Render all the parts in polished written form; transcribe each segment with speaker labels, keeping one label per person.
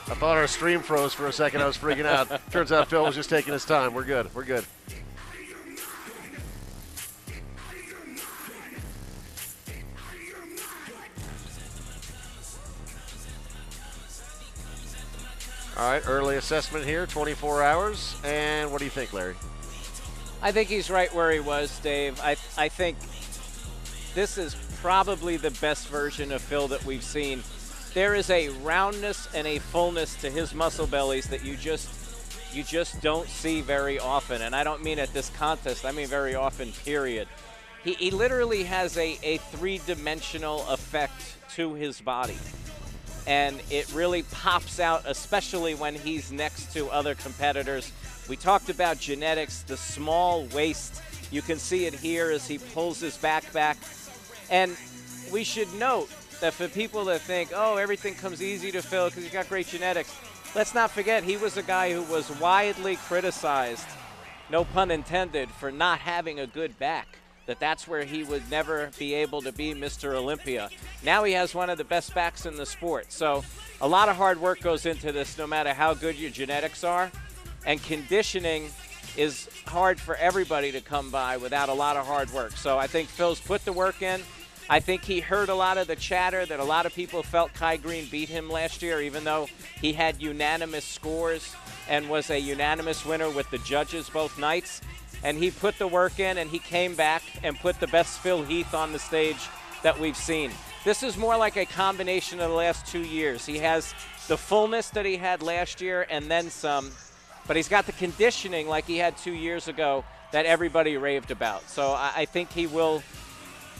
Speaker 1: I thought our stream froze for a second. I was freaking out. Turns out Phil was just taking his time. We're good. We're good. All right, early assessment here, 24 hours. And what do you think, Larry?
Speaker 2: I think he's right where he was, Dave. I think this is probably the best version of Phil that we've seen. There is a roundness and a fullness to his muscle bellies that you just don't see very often. And I don't mean at this contest, I mean very often, period. He literally has a three-dimensional effect to his body. And it really pops out, especially when he's next to other competitors. We talked about genetics, the small waist. You can see it here as he pulls his back. And we should note that for people that think, oh, everything comes easy to Phil because he's got great genetics, let's not forget he was a guy who was widely criticized, no pun intended, for not having a good back. That's where he would never be able to be Mr. Olympia. Now he has one of the best backs in the sport. So a lot of hard work goes into this no matter how good your genetics are. And conditioning is hard for everybody to come by without a lot of hard work. So I think Phil's put the work in. I think he heard a lot of the chatter that a lot of people felt Kai Green beat him last year, even though he had unanimous scores and was a unanimous winner with the judges both nights. And he put the work in, and he came back and put the best Phil Heath on the stage that we've seen. This is more like a combination of the last 2 years. He has the fullness that he had last year and then some, but he's got the conditioning like he had 2 years ago that everybody raved about. So I think he will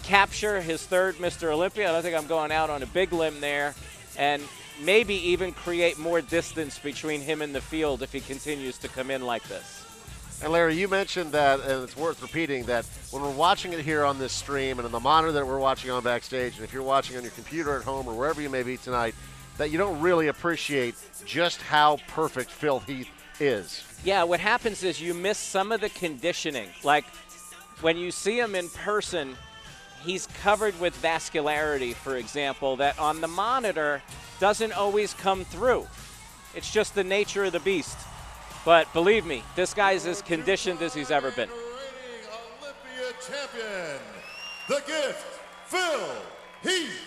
Speaker 2: capture his third Mr. Olympia. I don't think I'm going out on a big limb there, and maybe even create more distance between him and the field if he continues to come in like this.
Speaker 1: And Larry, you mentioned that, and it's worth repeating, that when we're watching it here on this stream and on the monitor that we're watching on backstage, and if you're watching on your computer at home or wherever you may be tonight, that you don't really appreciate just how perfect Phil Heath is.
Speaker 2: Yeah, what happens is you miss some of the conditioning. Like when you see him in person, he's covered with vascularity, for example, that on the monitor doesn't always come through. It's just the nature of the beast. But believe me, this guy's as conditioned as he's ever been.
Speaker 3: Olympia champion, the gift, Phil Heath.